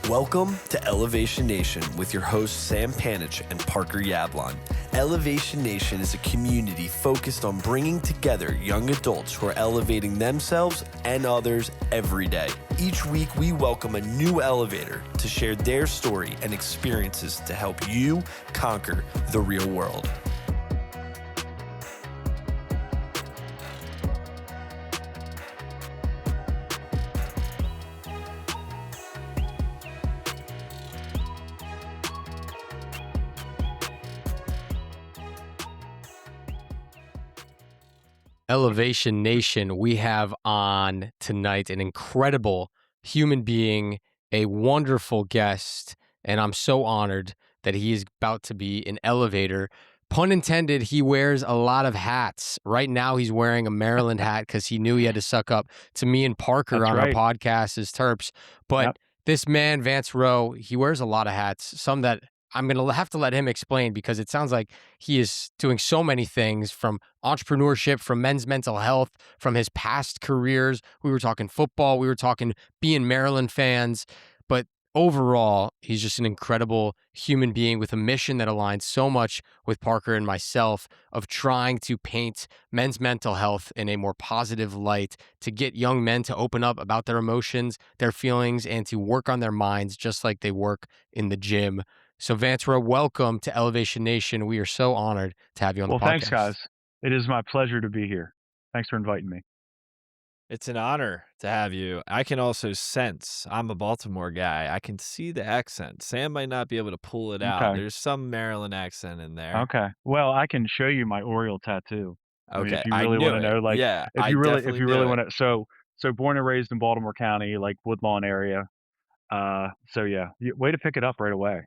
Welcome to Elevation Nation with your hosts Sam Panich and Parker Yablon. Elevation Nation is a community focused on bringing together young adults who are elevating themselves and others every day. Each week, we welcome a new elevator to share their story and experiences to help you conquer the real world. Elevation Nation, we have on tonight an incredible human being, a wonderful guest, and I'm so honored that he is about to be an elevator. Pun intended, he wears a lot of hats. Right now, he's wearing a Maryland hat because he knew he had to suck up to me and Parker That's on right. our podcast as Terps. But Yep. this man, Vance Row, he wears a lot of hats, some that I'm going to have to let him explain because it sounds like he is doing so many things, from entrepreneurship, from men's mental health, from his past careers. We were talking football. We were talking being Maryland fans. But overall, he's just an incredible human being with a mission that aligns so much with Parker and myself of trying to paint men's mental health in a more positive light, to get young men to open up about their emotions, their feelings, and to work on their minds just like they work in the gym. So Vance Row, welcome to Elevation Nation. We are so honored to have you on the podcast. Well, thanks, guys. It is my pleasure to be here. Thanks for inviting me. It's an honor to have you. I can also sense, I'm a Baltimore guy. I can see the accent. Sam might not be able to pull it out. Okay. There's some Maryland accent in there. Okay. Well, I can show you my Oriole tattoo. I mean, Okay, if you I really knew want to it. know, like, Yeah, if I you really definitely knew want it. to, so born and raised in Baltimore County, like Woodlawn area. So yeah, way to pick it up right away.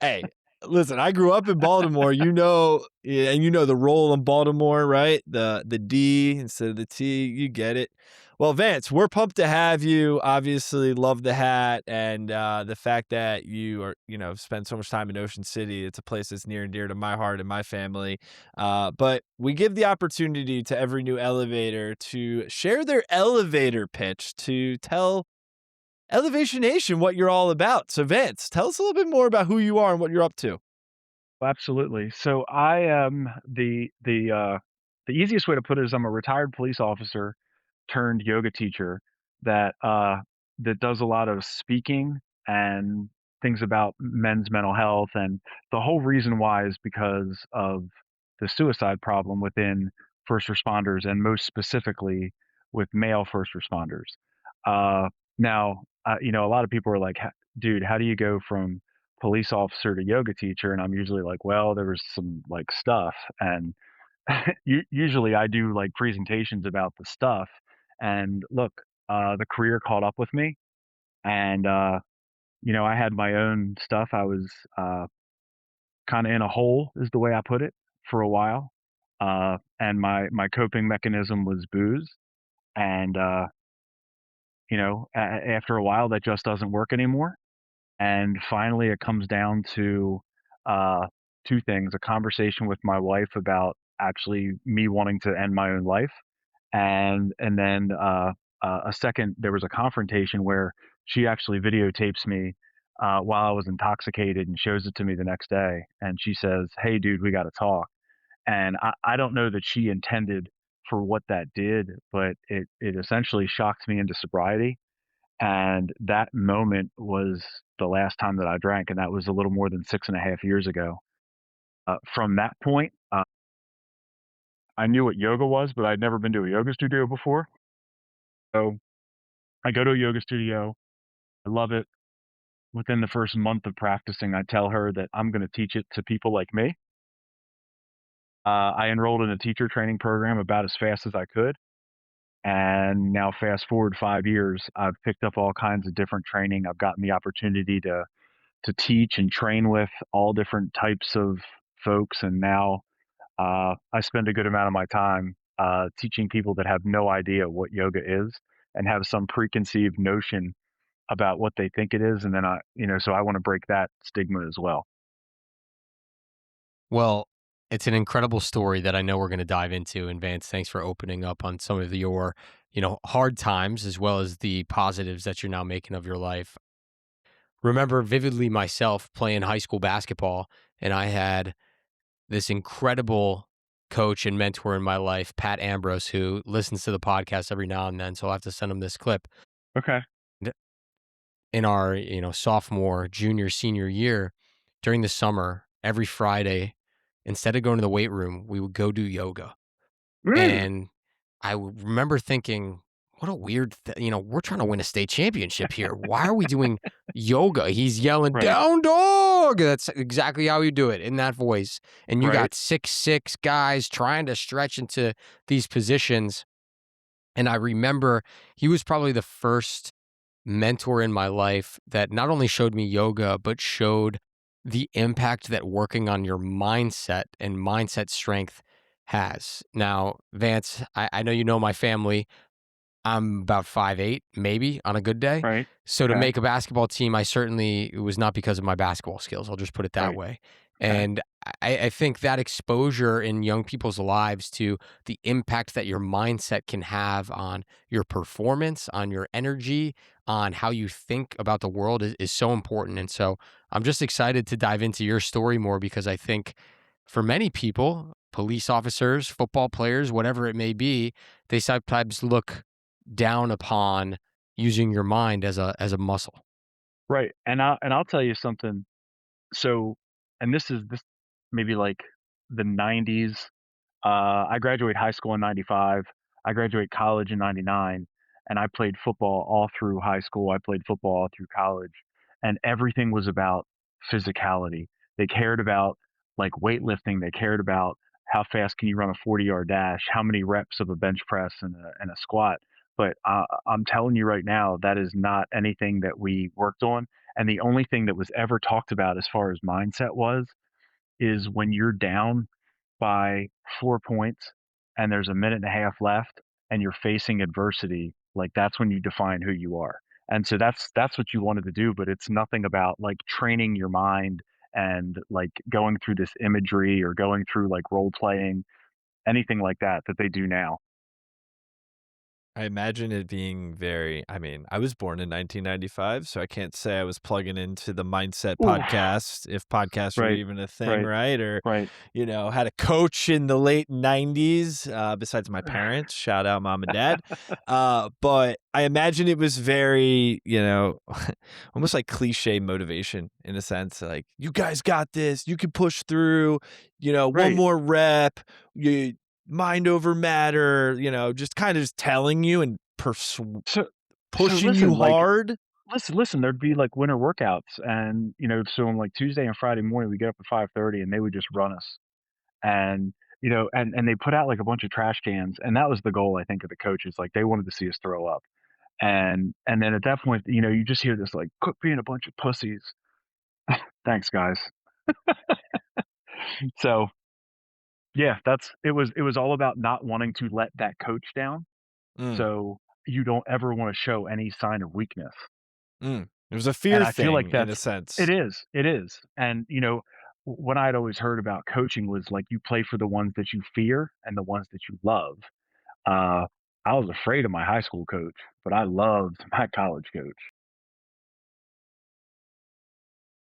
Hey, listen, I grew up in Baltimore. You know, yeah, and you know the roll in Baltimore, right? The D instead of the T. You get it. Well, Vance, we're pumped to have you. Obviously, love the hat and the fact that you are, spend so much time in Ocean City. It's a place that's near and dear to my heart and my family. But we give the opportunity to every new elevator to share their elevator pitch, to tell Elevation Nation what you're all about. So, Vance, tell us a little bit more about who you are and what you're up to. Absolutely. So I am the easiest way to put it is I'm a retired police officer turned yoga teacher that does a lot of speaking and things about men's mental health. And the whole reason why is because of the suicide problem within first responders, and most specifically with male first responders. A lot of people are like, dude, how do you go from police officer to yoga teacher? And I'm usually like, well, there was some like stuff. And usually I do like presentations about the stuff. And look, the career caught up with me. And, I had my own stuff. I was kind of in a hole, is the way I put it, for a while. And my coping mechanism was booze. And, after a while, that just doesn't work anymore. And finally, it comes down to uh, two things: a conversation with my wife about actually me wanting to end my own life, and then a second, there was a confrontation where she actually videotapes me while I was intoxicated and shows it to me the next day, and she says, "Hey, dude, we got to talk." And I don't know that she intended for what that did, but it essentially shocked me into sobriety. And that moment was the last time that I drank, and that was a little more than 6.5 years ago. From that point, I knew what yoga was, but I'd never been to a yoga studio before. So I go to a yoga studio. I love it. Within the first month of practicing, I tell her that I'm going to teach it to people like me. I enrolled in a teacher training program about as fast as I could. And now, fast forward 5 years, I've picked up all kinds of different training. I've gotten the opportunity to teach and train with all different types of folks. And now I spend a good amount of my time teaching people that have no idea what yoga is and have some preconceived notion about what they think it is. And then so I want to break that stigma as well. Well, it's an incredible story that I know we're going to dive into. And Vance, thanks for opening up on some of your, hard times as well as the positives that you're now making of your life. remember vividly myself playing high school basketball, and I had this incredible coach and mentor in my life, Pat Ambrose, who listens to the podcast every now and then. So I'll have to send him this clip. Okay. In our, sophomore, junior, senior year, during the summer, every Friday, instead of going to the weight room, we would go do yoga. Mm, And remember thinking, what a weird, we're trying to win a state championship here. Why are we doing yoga? He's yelling, right. down dog. That's exactly how you do it in that voice. And you Right. got 6'6" guys trying to stretch into these positions. And I remember he was probably the first mentor in my life that not only showed me yoga, but showed the impact that working on your mindset and mindset strength has. Now, Vance, I know you know my family. I'm about 5'8", maybe on a good day. Right. So to Okay. make a basketball team, it was not because of my basketball skills. I'll just put it that Right. way. Okay. And I think that exposure in young people's lives to the impact that your mindset can have on your performance, on your energy, on how you think about the world is so important. And so I'm just excited to dive into your story more because I think for many people, police officers, football players, whatever it may be, they sometimes look down upon using your mind as a muscle. Right. And I'll tell you something. So, and this maybe like the 90s. I graduated high school in 95. I graduated college in 99, and I played football all through high school. I played football all through college, and everything was about physicality. They cared about like weightlifting. They cared about how fast can you run a 40-yard dash, how many reps of a bench press and a squat. But I'm telling you right now, that is not anything that we worked on. And the only thing that was ever talked about as far as mindset was is when you're down by 4 points and there's a minute and a half left and you're facing adversity, like that's when you define who you are. And so that's what you wanted to do, but it's nothing about like training your mind and like going through this imagery or going through like role playing, anything like that that they do now. I imagine it being very I mean, I was born in 1995, so I can't say I was plugging into the Mindset Oof. podcast, if podcasts were Right. even a thing, Right. right? Or, Right. had a coach in the late 90s, besides my parents, shout out mom and dad. But I imagine it was very, almost like cliche motivation in a sense, like, "You guys got this, you can push through, one Right. more rep, you mind over matter," just kind of just telling you and So pushing you listen, like hard. listen, there'd be like winter workouts and so on like Tuesday and Friday morning we get up at 5:30 and they would just run us. And and they put out like a bunch of trash cans and that was the goal I think of the coaches. Like they wanted to see us throw up. And then at that point, you just hear this like quit being a bunch of pussies. Thanks guys. So yeah, it was all about not wanting to let that coach down. Mm, So you don't ever want to show any sign of weakness. mm. It was a And fear I feel like thing in a that's sense. it is. And, what I'd always heard about coaching was like you play for the ones that you fear and the ones that you love. Uh, I was afraid of my high school coach, but I loved my college coach.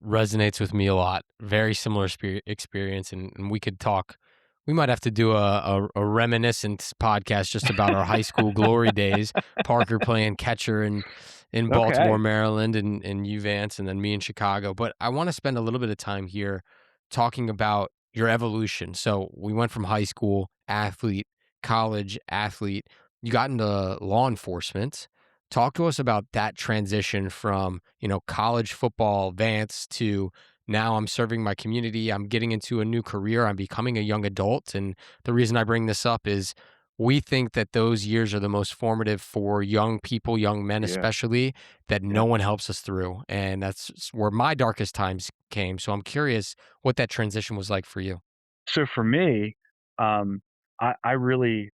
Resonates with me a lot. Very similar experience, and we could talk. We might have to do a reminiscence podcast just about our high school glory days. Parker playing catcher in Baltimore, Okay. Maryland, and you Vance, and then me in Chicago. But I want to spend a little bit of time here talking about your evolution. So we went from high school athlete, college athlete. You got into law enforcement. Talk to us about that transition from, college football Vance to now I'm serving my community. I'm getting into a new career. I'm becoming a young adult. And the reason I bring this up is we think that those years are the most formative for young people, young men Yeah. especially, that no Yeah. one helps us through. And that's where my darkest times came. So I'm curious what that transition was like for you. So for me, um, I really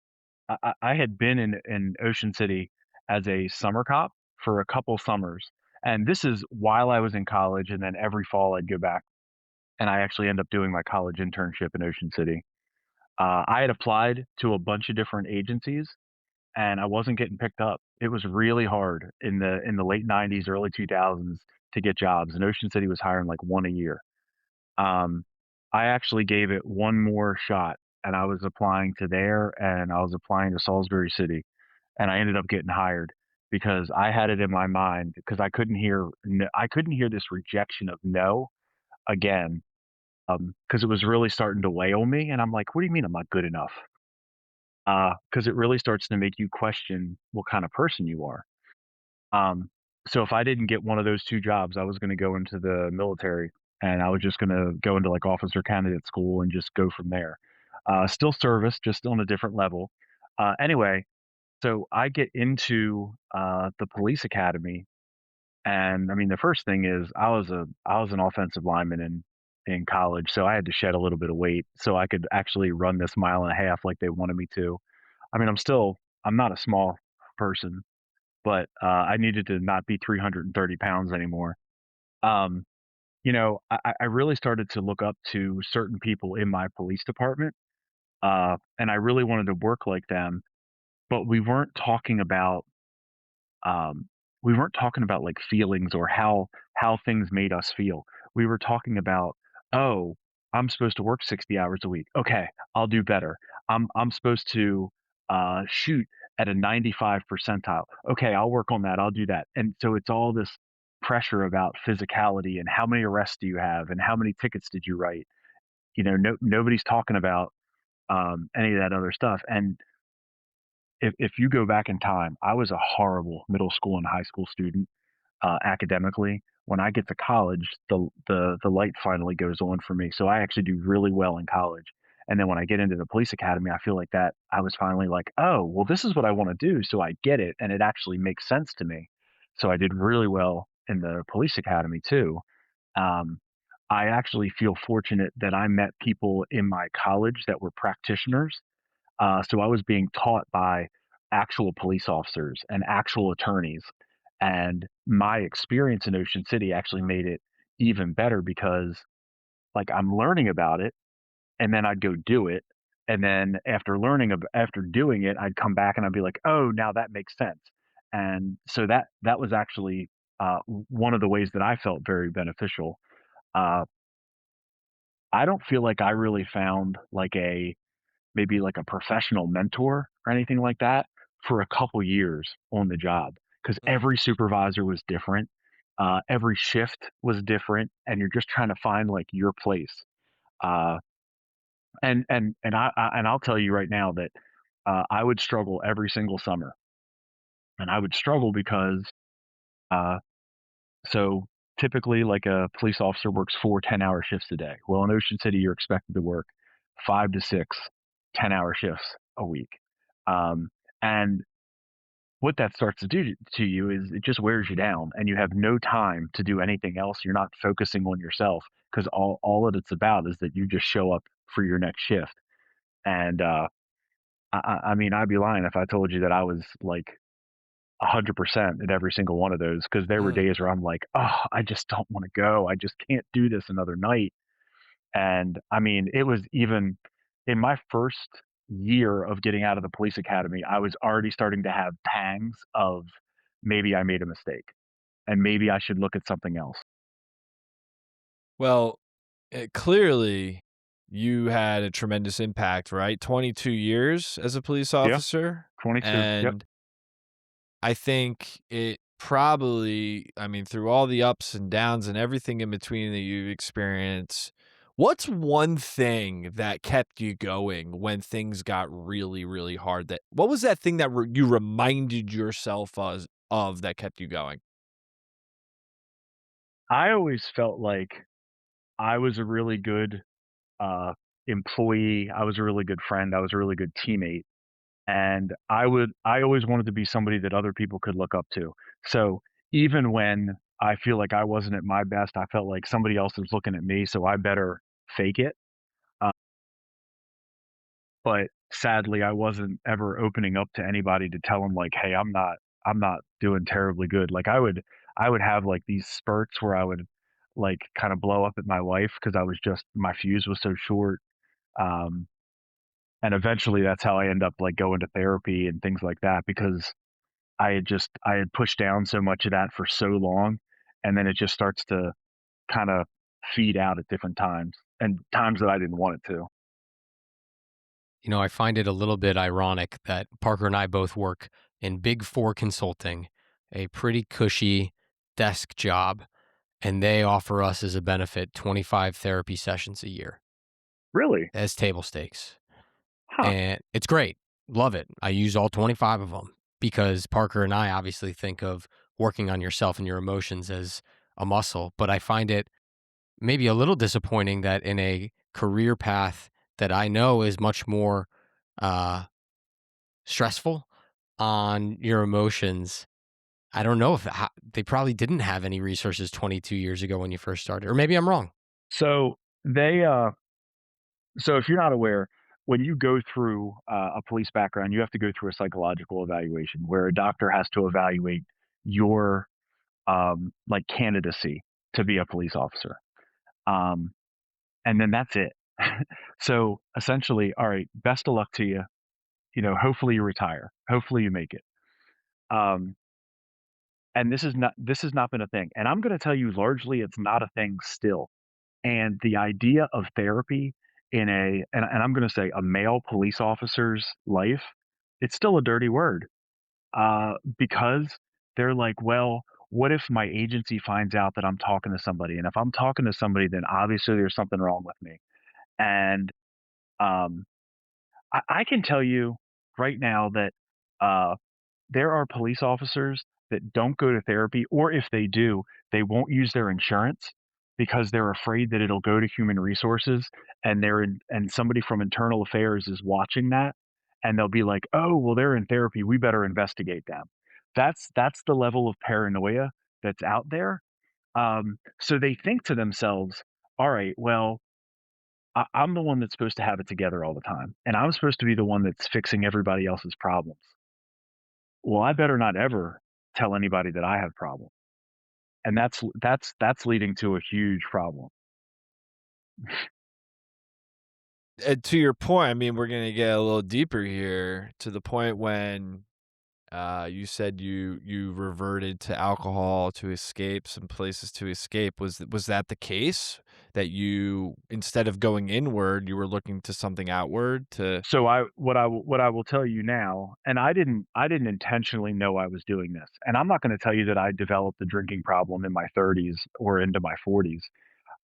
I had been in Ocean City as a summer cop for a couple summers. And this is while I was in college, and then every fall I'd go back and I actually end up doing my college internship in Ocean City. I had applied to a bunch of different agencies, and I wasn't getting picked up. It was really hard in the late '90s, early 2000s to get jobs, and Ocean City was hiring like one a year. Um, I actually gave it one more shot, and I was applying to there, and I was applying to Salisbury City, and I ended up getting hired because I had it in my mind because I couldn't hear this rejection of no again, because it was really starting to weigh on me, and I'm like, "What do you mean I'm not good enough?" Because it really starts to make you question what kind of person you are. Um, so if I didn't get one of those 2 jobs, I was gonna go into the military, and I was just gonna go into, like, officer candidate school and just go from there. Still service, just on a different level. Anyway, so I get into, the police academy, and, I mean, the first thing is I was an offensive lineman in college, so I had to shed a little bit of weight so I could actually run this mile and a half like they wanted me to. I mean, I'm not a small person, but, I needed to not be 330 pounds anymore. Um, I really started to look up to certain people in my police department, and I really wanted to work like them, but um, we weren't talking about, like, feelings or how things made us feel. We were talking about, "Oh, I'm supposed to work 60 hours a week. Okay, I'll do better. I'm supposed to, shoot at a 95 percentile. Okay, I'll work on that. I'll do that." And so it's all this pressure about physicality and how many arrests do you have and how many tickets did you write? Nobody's talking about, any of that other stuff, and if you go back in time, I was a horrible middle school and high school student, academically. When I get to college, the light finally goes on for me, so I actually do really well in college. And then when I get into the police academy, I feel like that I was finally like, "Oh, well, this is what I wanna do," so I get it, and it actually makes sense to me. So I did really well in the police academy too. Um, I actually feel fortunate that I met people in my college that were practitioners, so I was being taught by actual police officers and actual attorneys. And my experience in Ocean City actually made it even better because, like, I'm learning about it, and then I'd go do it. And then after doing it, I'd come back and I'd be like, "Oh, now that makes sense." And so that was actually one of the ways that I felt very beneficial. Uh, I don't feel like I really found like a maybe like a professional mentor or anything like that for a couple years on the job because Mm. every supervisor was different. Every shift was different, and you're just trying to find like your place. Uh, and I'll tell you right now that I would struggle every single summer, and I would struggle because uh, so typically like a police officer works 4 10-hour shifts a day. Well, in Ocean City, you're expected to work 5 to 6 10-hour shifts a week. Um, and what that starts to do to you is it just wears you down and you have no time to do anything else. You're not focusing on yourself because all that it's about is that you just show up for your next shift. And I mean, I'd be lying if I told you that I was like 100% at every single one of those because there were Mm. days where I'm like, oh, I just don't want to go. I just can't do this another night. And I mean, it was even in my first year of getting out of the police academy, I was already starting to have pangs of maybe I made a mistake and maybe I should look at something else. Well, clearly, you had a tremendous impact, right? 22 years as a police Yeah, officer, 22. Yep. and I think it probably, I mean, through all the ups and downs and everything in between that you've experienced, what's one thing that kept you going when things got really, really hard? What was that thing that you reminded yourself of that kept you going? I always felt like I was a really good uh, employee. I was a really good friend. I was a really good teammate. And I always wanted to be somebody that other people could look up to. So even when I feel like I wasn't at my best, I felt like somebody else was looking at me, so I better fake it. Uh, but sadly, I wasn't ever opening up to anybody to tell them like, "Hey, I'm not doing terribly good." Like I would have like these spurts where I would like kind of blow up at my wife because I was just my fuse was so short. Um, and eventually that's how I end up like going to therapy and things like that because I had pushed down so much of that for so long, and then it just starts to kind of feed out at different times and times that I didn't want it to. You know, I find it a little bit ironic that Parker and I both work in Big Four consulting, a pretty cushy desk job, and they offer us as a benefit 25 therapy sessions a year Really? as table stakes. Huh. And it's great. Love it. I use all 25 of them because Parker and I obviously think of working on yourself and your emotions as a muscle, but I find it maybe a little disappointing that in a career path that I know is much more uh, stressful on your emotions. I don't know if they probably didn't have any resources 22 years ago when you first started, or maybe I'm wrong. So they so if you're not aware, when you go through a police background, you have to go through a psychological evaluation where a doctor has to evaluate your like candidacy to be a police officer. Um, and then that's it. So essentially, all right, best of luck to you. You know, hopefully you retire. Hopefully you make it. Um, and this has not been a thing. And I'm going to tell you, largely, it's not a thing still. And the idea of therapy in and I'm going to say a male police officer's life, it's still a dirty word because they're like, well, what if my agency finds out that I'm talking to somebody? And if I'm talking to somebody, then obviously there's something wrong with me. And um, I can tell you right now that uh, there are police officers that don't go to therapy, or if they do, they won't use their insurance because they're afraid that it'll go to human resources, and and somebody from internal affairs is watching that, and they'll be like, "Oh, well, they're in therapy. We better investigate them." That's the level of paranoia that's out there. So they think to themselves, "All right, well, I'm the one that's supposed to have it together all the time, and I'm supposed to be the one that's fixing everybody else's problems. Well, I better not ever tell anybody that I have problems." And that's leading to a huge problem. And to your point, I mean, we're gonna get a little deeper here to the point when you said you reverted to alcohol to escape some places to escape. Was that the case? That you, instead of going inward, you were looking to something outward to So what I will tell you now, and I didn't intentionally know I was doing this. And I'm not going to tell you that I developed a drinking problem in my 30s or into my 40s.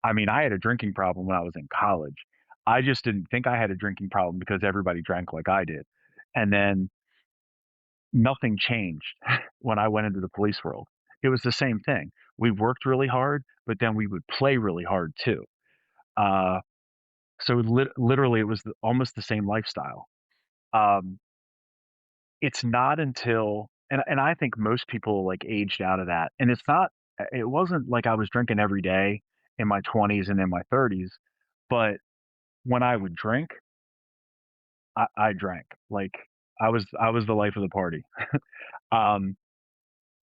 I mean, I had a drinking problem when I was in college. I just didn't think I had a drinking problem because everybody drank like I did. And then nothing changed when I went into the police world. It was the same thing. We worked really hard, but then we would play really hard too. Uh, so literally, it was almost the same lifestyle. Um, it's not until and I think most people like aged out of that, and it wasn't like I was drinking every day in my 20s and in my 30s, but when I would drink, I drank like I was the life of the party. Um,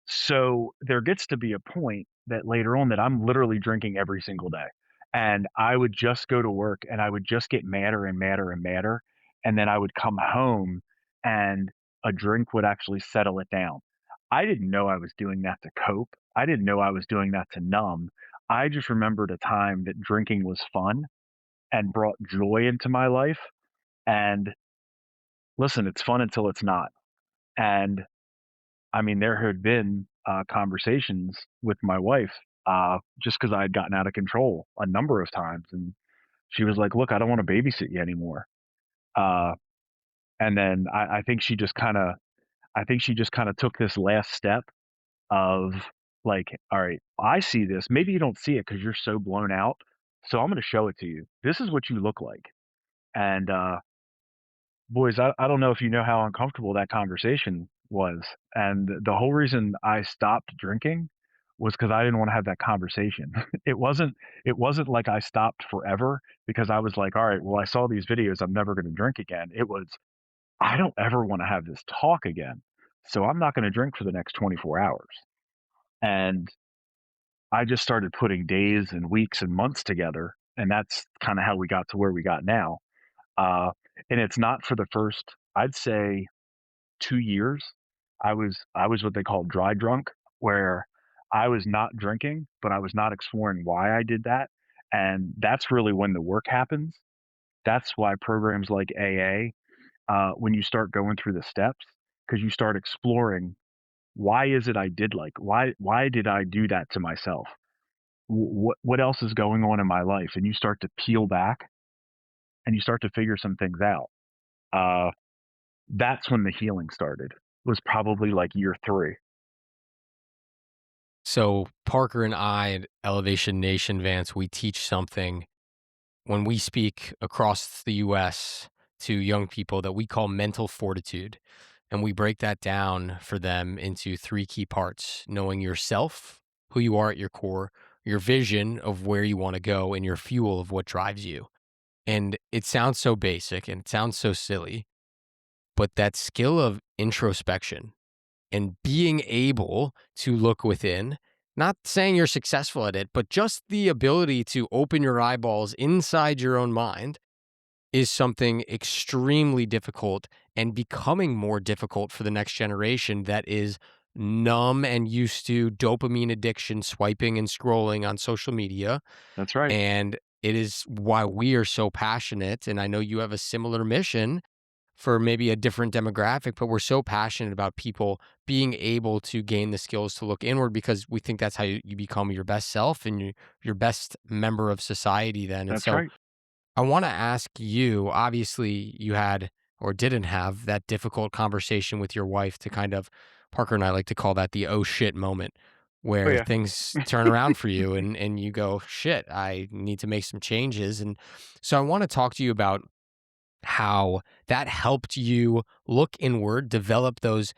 So there gets to be a point that later on that I'm literally drinking every single day. And I would just go to work and I would just get madder and madder and madder. And then I would come home and a drink would actually settle it down. I didn't know I was doing that to cope. I didn't know I was doing that to numb. I just remembered a time that drinking was fun and brought joy into my life. And listen, it's fun until it's not. And I mean, there had been conversations with my wife just because I had gotten out of control a number of times, and she was like, "Look, I don't want to babysit you anymore." Uh, and then I think she just kind of took this last step of like, "All right, I see this. Maybe you don't see it because you're so blown out. So I'm going to show it to you. This is what you look like." And boys, I don't know if you know how uncomfortable that conversation was. And the whole reason I stopped drinking was because I didn't want to have that conversation. It wasn't like I stopped forever because I was like, all right, well, I saw these videos, I'm never going to drink again. It was, I don't ever want to have this talk again. So I'm not going to drink for the next 24 hours. And I just started putting days and weeks and months together. And that's kind of how we got to where we got now. Uh, and it's not for the first, I'd say, 2 years. I was what they call dry drunk, where I was not drinking, but I was not exploring why I did that. And that's really when the work happens. That's why programs like AA, when you start going through the steps, because you start exploring why is it I did why did I do that to myself? What else is going on in my life? And you start to peel back and you start to figure some things out. Uh, that's when the healing started. Was probably like year 3. So Parker and I at Elevation Nation, Vance, we teach something when we speak across the US to young people that we call mental fortitude. And we break that down for them into 3 key parts: knowing yourself, who you are at your core, your vision of where you want to go, and your fuel of what drives you. And it sounds so basic and it sounds so silly, but that skill of introspection and being able to look within, not saying you're successful at it, but just the ability to open your eyeballs inside your own mind is something extremely difficult and becoming more difficult for the next generation that is numb and used to dopamine addiction, swiping and scrolling on social media. That's right. And it is why we are so passionate. And I know you have a similar mission for maybe a different demographic, but we're so passionate about people being able to gain the skills to look inward because we think that's how you become your best self and your best member of society then. And That's so right. I want to ask you, obviously you had or didn't have that difficult conversation with your wife to kind of, Parker and I like to call that the oh shit moment, Oh where yeah. things turn around for you and you go, shit, I need to make some changes. And so I want to talk to you about how that helped you look inward, develop those,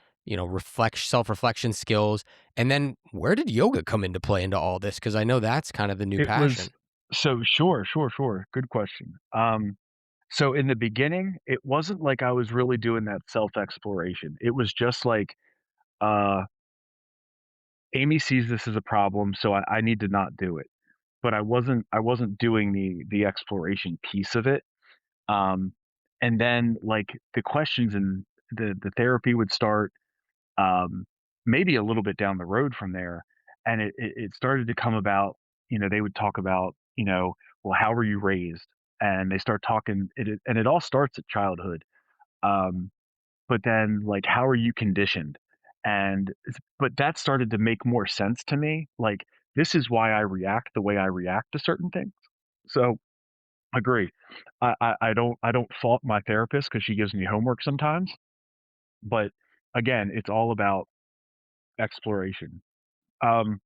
self-reflection skills. And then where did yoga come into play into all this? Because I know that's kind of the new It was passion. so sure. Good question. So in the beginning, it wasn't like I was really doing that self exploration. It was just like, uh, Amy sees this as a problem, so I need to not do it. But I wasn't doing the exploration piece of it. Um, and then like the questions and the therapy would start, maybe a little bit down the road from there, and it started to come about. They would talk about, well, how were you raised? And they start talking and it all starts at childhood. Um, but then like how are you conditioned? But that started to make more sense to me. Like this is why I react the way I react to certain things. So agree. I don't fault my therapist because she gives me homework sometimes. But again, it's all about exploration. Um,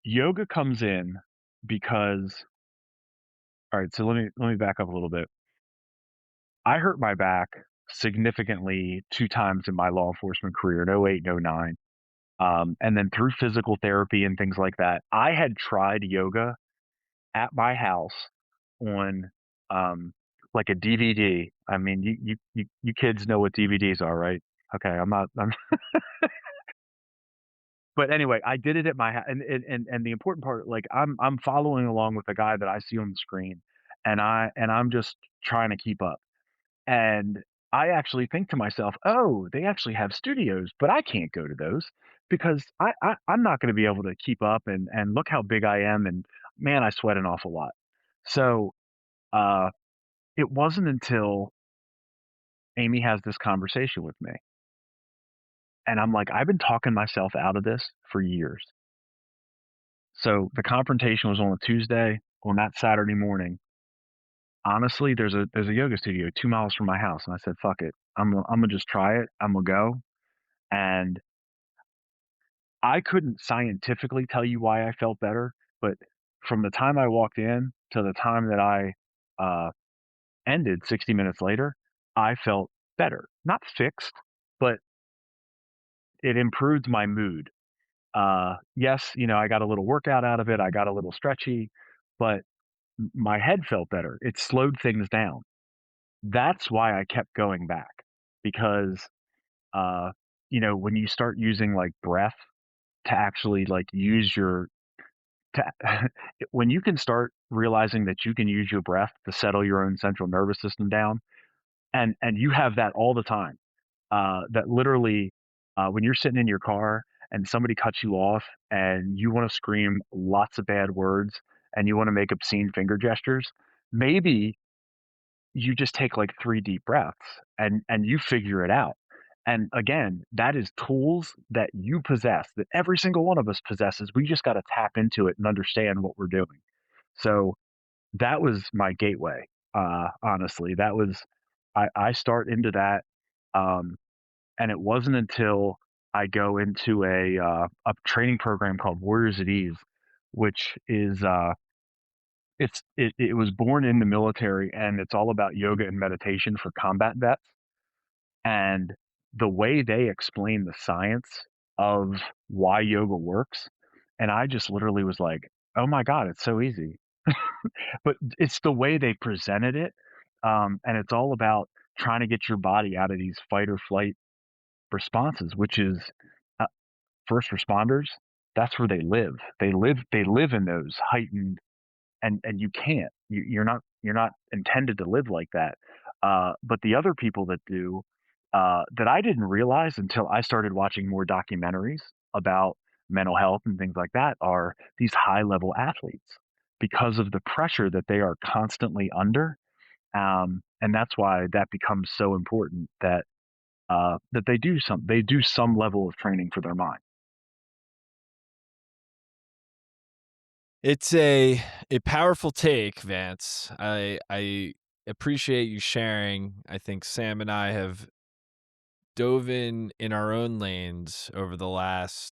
Yoga comes in because, all right, so let me back up a little bit. I hurt my back significantly 2 times in my law enforcement career, in '08 and '09. And then through physical therapy and things like that, I had tried yoga at my house on, like a DVD. I mean, you kids know what DVDs are, right? Okay, I'm but anyway, I did it at my and the important part, like, I'm following along with the guy that I see on the screen, and I'm just trying to keep up, and I actually think to myself, "Oh, they actually have studios, but I can't go to those because I'm not gonna be able to keep up, and look how big I am, and man, I sweat an awful lot." So, uh, it wasn't until Amy has this conversation with me, and I'm like, "I've been talking myself out of this for years." So the confrontation was on a Tuesday. On that Saturday morning, honestly, there's a yoga studio 2 miles from my house, and I said, "Fuck it. I'm gonna just try it. I'm gonna go." And I couldn't scientifically tell you why I felt better, but from the time I walked in to the time that I uh, ended 60 minutes later, I felt better. Not fixed, but it improved my mood. Yes, I got a little workout out of it. I got a little stretchy, but my head felt better. It slowed things down. That's why I kept going back because, uh, when you start using like breath to actually like use your, to, when you can start realizing that you can use your breath to settle your own central nervous system down, and you have that all the time, that literally, when you're sitting in your car and somebody cuts you off and you want to scream lots of bad words and you want to make obscene finger gestures, maybe you just take like 3 deep breaths and you figure it out. And again, that is tools that you possess, that every single one of us possesses. We just got to tap into it and understand what we're doing. So that was my gateway. Honestly, that was I start into that, um, and it wasn't until I go into a training program called Warriors at Ease, which is it was born in the military, and it's all about yoga and meditation for combat vets. And the way they explain the science of why yoga works, and I just literally was like, "Oh my god, it's so easy." But it's the way they presented it, and it's all about trying to get your body out of these fight or flight responses, which is uh, first responders. That's where they live. They live in those heightened, and you can't. You're not intended to live like that. But the other people that do, that I didn't realize until I started watching more documentaries about mental health and things like that, are these high level athletes because of the pressure that they are constantly under. And that's why that becomes so important that that they do some level of training for their mind. It's a powerful take, Vance. I appreciate you sharing. I think Sam and I have dove in our own lanes over the last,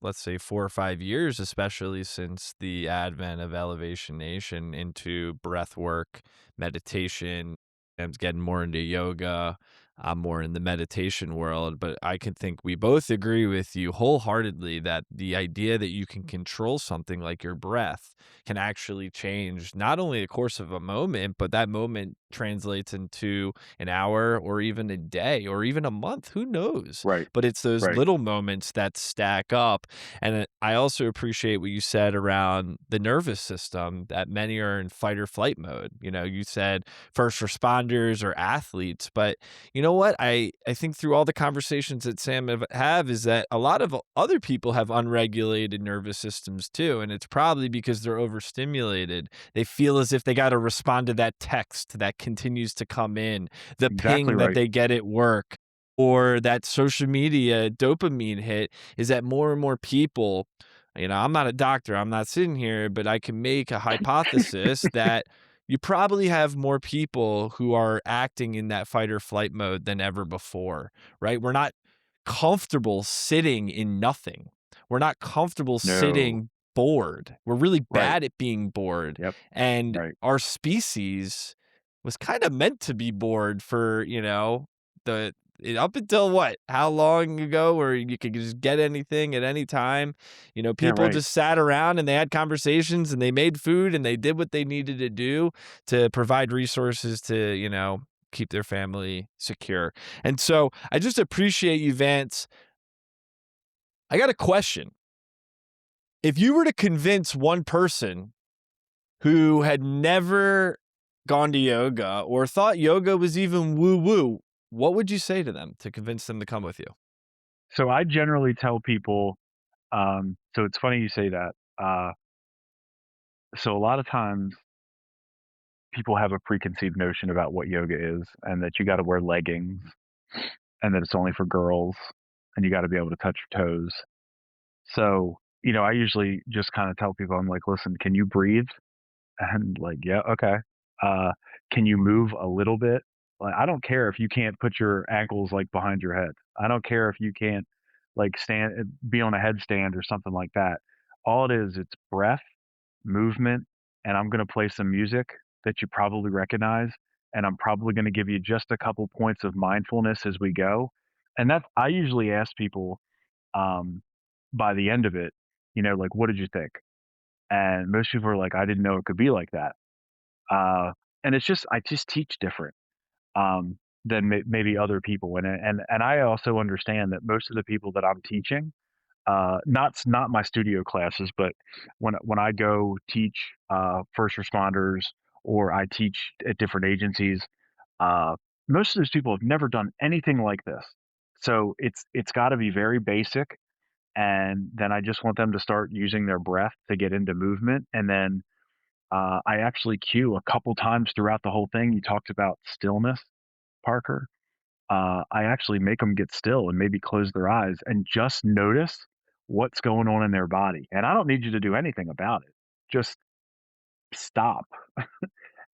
let's say, 4 or 5 years, especially since the advent of Elevation Nation, into breath work, meditation. I'm getting more into yoga. I'm more in the meditation world, but I can think we both agree with you wholeheartedly that the idea that you can control something like your breath can actually change not only the course of a moment, but that moment translates into an hour or even a day or even a month. Who knows? Right. But it's those Right. little moments that stack up. And I also appreciate what you said around the nervous system, that many are in fight or flight mode. You said first responders or athletes, but you know what? I think through all the conversations that Sam have is that a lot of other people have unregulated nervous systems too. And it's probably because they're overstimulated. They feel as if they got to respond to that text that continues to come in, the Exactly ping that right. they get at work, or that social media dopamine hit. Is that more and more people, I'm not a doctor, I'm not sitting here, but I can make a hypothesis that you probably have more people who are acting in that fight or flight mode than ever before, right? We're not comfortable sitting in nothing. We're not comfortable No. sitting bored. We're really Right. bad at being bored. Yep. And Right. our species was kind of meant to be bored for, the up until what? How long ago where you could just get anything at any time? Yeah. People Right. just sat around and they had conversations and they made food and they did what they needed to do to provide resources to, keep their family secure. And so I just appreciate you, Vance. I got a question. If you were to convince one person who had never gone to yoga or thought yoga was even woo woo, what would you say to them to convince them to come with you? So I generally tell people, so it's funny you say that. So a lot of times people have a preconceived notion about what yoga is, and that you got to wear leggings, and that it's only for girls, and you got to be able to touch your toes. So, I usually just kind of tell people, I'm like, listen, can you breathe? And like, yeah, okay. Uh, can you move a little bit? Like, I don't care if you can't put your ankles like behind your head. I don't care if you can't like be on a headstand or something like that. All it is, it's breath, movement, and I'm going to play some music that you probably recognize. And I'm probably going to give you just a couple points of mindfulness as we go. And I usually ask people, um, by the end of it, like, what did you think? And most people are like, I didn't know it could be like that. Uh, and I just teach different, than maybe other people. And I also understand that most of the people that I'm teaching, not my studio classes, but when I go teach first responders, or I teach at different agencies, uh, most of those people have never done anything like this. So it's got to be very basic, And then I just want them to start using their breath to get into movement. And then I actually cue a couple times throughout the whole thing. You talked about stillness, Parker. I actually make them get still and maybe close their eyes and just notice what's going on in their body. And I don't need you to do anything about it. Just stop.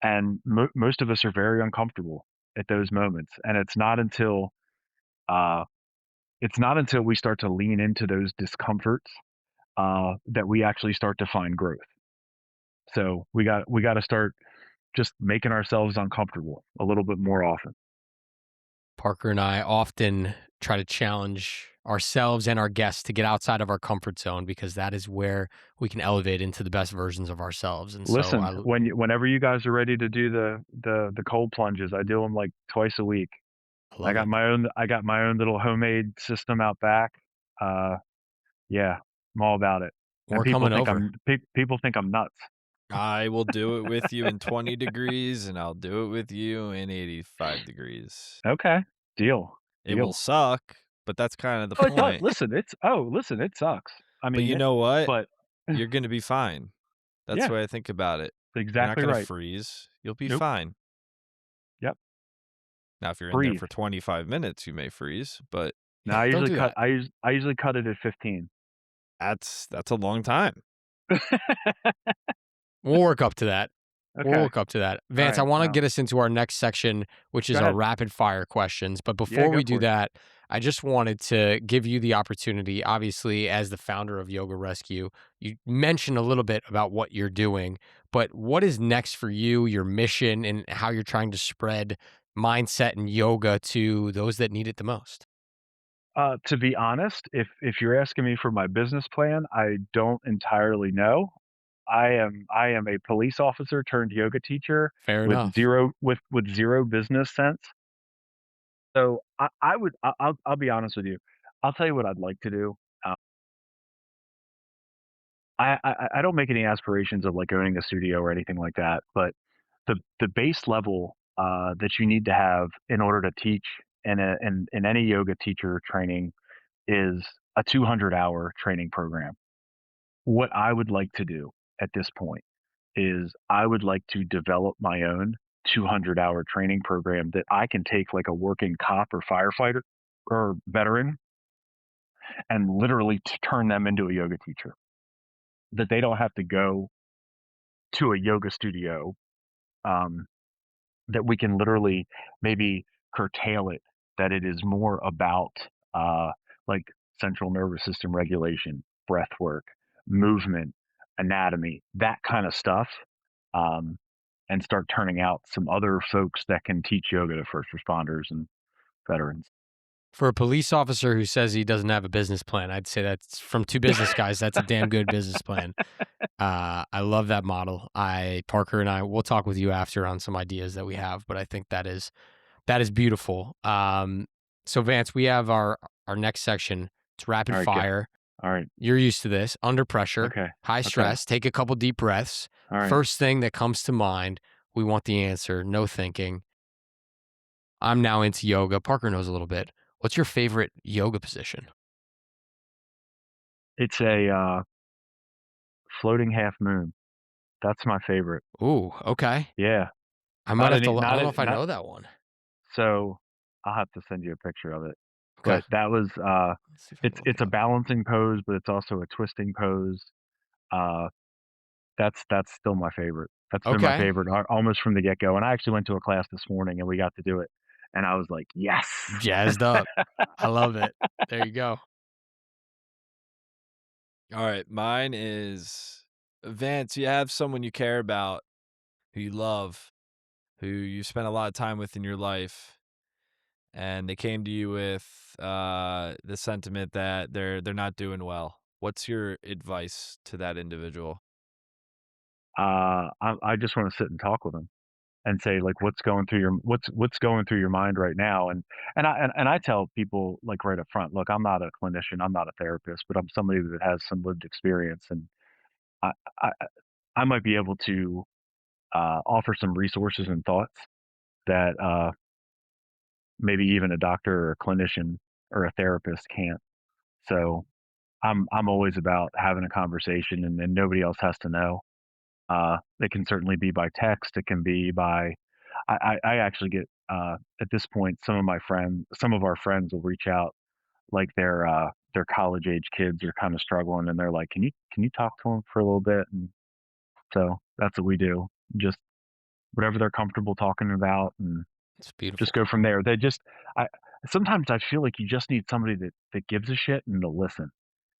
And most of us are very uncomfortable at those moments. And uh, it's not until we start to lean into those discomforts that we actually start to find growth. So we got to start just making ourselves uncomfortable a little bit more often. Parker and I often try to challenge ourselves and our guests to get outside of our comfort zone because that is where we can elevate into the best versions of ourselves. And so Listen, whenever you guys are ready to do the cold plunges, I do them like twice a week. I love it. I got my own little homemade system out back. Uh, yeah, I'm all about it. And We're coming over. people think I'm nuts. I will do it with you in 20 degrees, and I'll do it with you in 85 degrees. Okay, deal. It will Deal. suck, but that's kind of the Oh, it does. point. Listen, it sucks. I But mean, you know what? but You're going to be fine. That's yeah, the way I think about it. You're not exactly going to right. freeze. You'll be Nope. fine. Yep. Now, if you're in there Breathe. for 25 minutes, you may freeze, but No, I Don't usually do cut. that. I usually cut it at 15. that's a long time. We'll work up to that. We'll Okay. work up to that. All Vance, I right. want to Well, get us into our next section, which go is our ahead. rapid fire questions. But Yeah, before go we do for it. that, I just wanted to give you the opportunity, obviously, as the founder of Yoga Rescue, you mentioned a little bit about what you're doing, but what is next for you, your mission, and how you're trying to spread mindset and yoga to those that need it the most? To be honest, if you're asking me for my business plan, I don't entirely know. I am a police officer turned yoga teacher Fair with enough. zero business sense. So I'll be honest with you. I'll tell you what I'd like to do. Uh, I don't make any aspirations of like owning a studio or anything like that, but the base level that you need to have in order to teach in any yoga teacher training is a 200-hour training program. What I would like to do at this point is I would like to develop my own 200-hour training program that I can take like a working cop or firefighter or veteran and literally turn them into a yoga teacher. That they don't have to go to a yoga studio. Um, that we can literally maybe curtail it. That it is more about uh, like central nervous system regulation, breath work, movement, anatomy, that kind of stuff, um, and start turning out some other folks that can teach yoga to first responders and veterans. For a police officer who says he doesn't have a business plan, I'd say that's from two business guys. That's a damn good business plan. I love that model. Parker and I, we'll talk with you after on some ideas that we have, but I think that is beautiful. So Vance, we have our next section. It's rapid All right, fire. all right, You're used to this. Under pressure, okay, high okay, stress. Take a couple deep breaths. all right. First thing that comes to mind, we want the answer. No thinking. I'm now into yoga. Parker knows a little bit. What's your favorite yoga position? It's a floating half moon. That's my favorite. Ooh, okay. Yeah, I might not have to. any, I not don't know any, if I not know that one. so. I'll have to send you a picture of it. Okay. But that was Let's see if I can look it's it a up. balancing pose, but it's also a twisting pose. Uh, that's still my favorite. That's been my Okay. favorite almost from the get go. And I actually went to a class this morning and we got to do it, and I was like, yes. Jazzed up. I love it. There you go. All right, mine is Vance. You have someone you care about, who you love, who you spent a lot of time with in your life, and they came to you with the sentiment that they're not doing well. What's your advice to that individual? I just want to sit and talk with them and say like what's going through your mind right now, and I tell people like right up front, look, I'm not a clinician, I'm not a therapist, but I'm somebody that has some lived experience, and I I, I might be able to offer some resources and thoughts that maybe even a doctor or a clinician or a therapist can't. So I'm always about having a conversation, and nobody else has to know. It can certainly be by text. It can be by I actually get at this point some of our friends will reach out like their college age kids are kind of struggling, and they're like, can you talk to them for a little bit? And so that's what we do. Just whatever they're comfortable talking about, and It's beautiful. just go from there. I sometimes I feel like you just need somebody that gives a shit and to listen.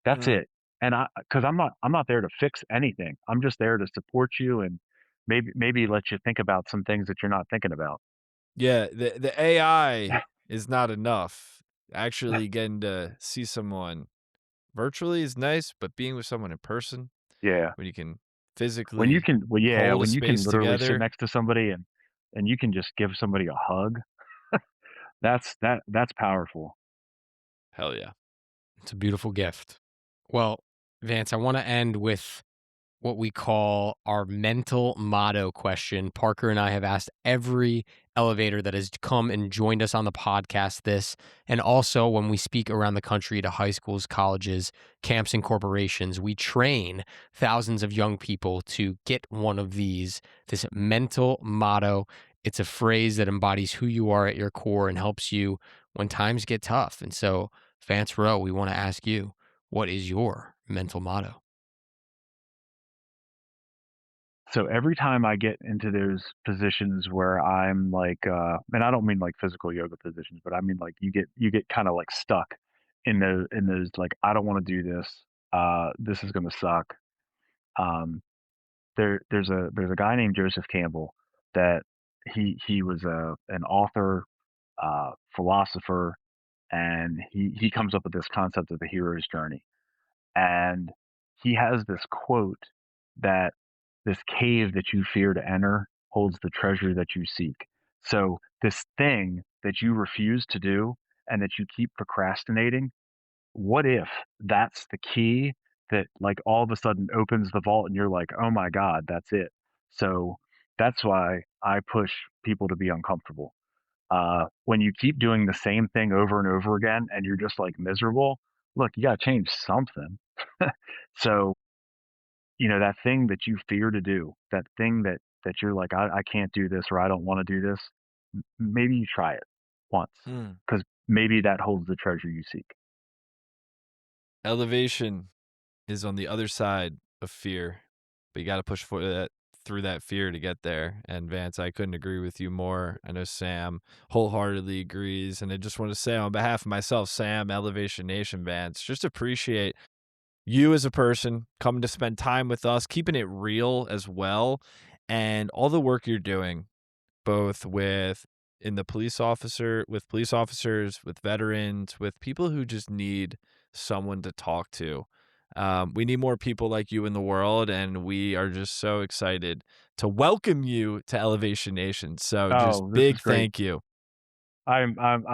That's Mm. it. And because I'm not there to fix anything. I'm just there to support you and maybe let you think about some things that you're not thinking about. Yeah, the AI is not enough. Actually getting to see someone virtually is nice, but being with someone in person Yeah. when you can When you physically can, well, yeah, hold a when you can space literally sit together, next to somebody and you can just give somebody a hug, that's powerful. hell yeah. It's a beautiful gift. Well, Vance, I want to end with what we call our mental motto question. Parker and I have asked every elevator that has come and joined us on the podcast this, and also when we speak around the country to high schools, colleges, camps, and corporations, we train thousands of young people to get one of this mental motto. It's a phrase that embodies who you are at your core and helps you when times get tough. And so, Vance Row, we want to ask you, what is your mental motto? So every time I get into those positions where I'm like, and I don't mean like physical yoga positions, but I mean like you get kind of like stuck in those like I don't want to do this. This is gonna suck. Um, there's a guy named Joseph Campbell that he was an author, philosopher, and he comes up with this concept of the hero's journey. And he has this quote that this cave that you fear to enter holds the treasure that you seek. So this thing that you refuse to do and that you keep procrastinating, what if that's the key that like all of a sudden opens the vault and you're like, oh my God, that's it. So that's why I push people to be uncomfortable. When you keep doing the same thing over and over again and you're just like miserable, look, you got to change something. So, that thing that you fear to do, that thing that you're like, I can't do this or I don't want to do this, maybe you try it once Mm. because maybe that holds the treasure you seek. Elevation is on the other side of fear, but you got to push for that through that fear to get there. And Vance, I couldn't agree with you more. I know Sam wholeheartedly agrees, and I just want to say on behalf of myself, Sam, Elevation Nation, Vance, just appreciate you as a person coming to spend time with us, keeping it real as well, and all the work you're doing both with police officers, with veterans, with people who just need someone to talk to. We need more people like you in the world, and we are just so excited to welcome you to Elevation Nation. So just Oh, this is big great. thank you. I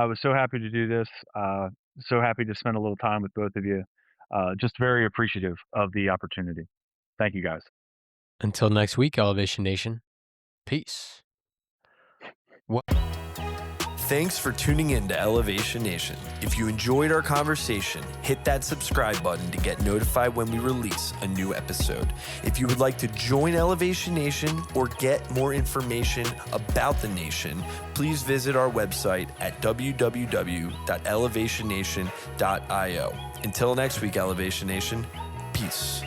was so happy to do this. So happy to spend a little time with both of you. Just very appreciative of the opportunity. Thank you guys. Until next week, Elevation Nation. Peace. Thanks for tuning in to Elevation Nation. If you enjoyed our conversation, hit that subscribe button to get notified when we release a new episode. If you would like to join Elevation Nation or get more information about the nation, please visit our website at www.elevationnation.io. Until next week, Elevation Nation, peace.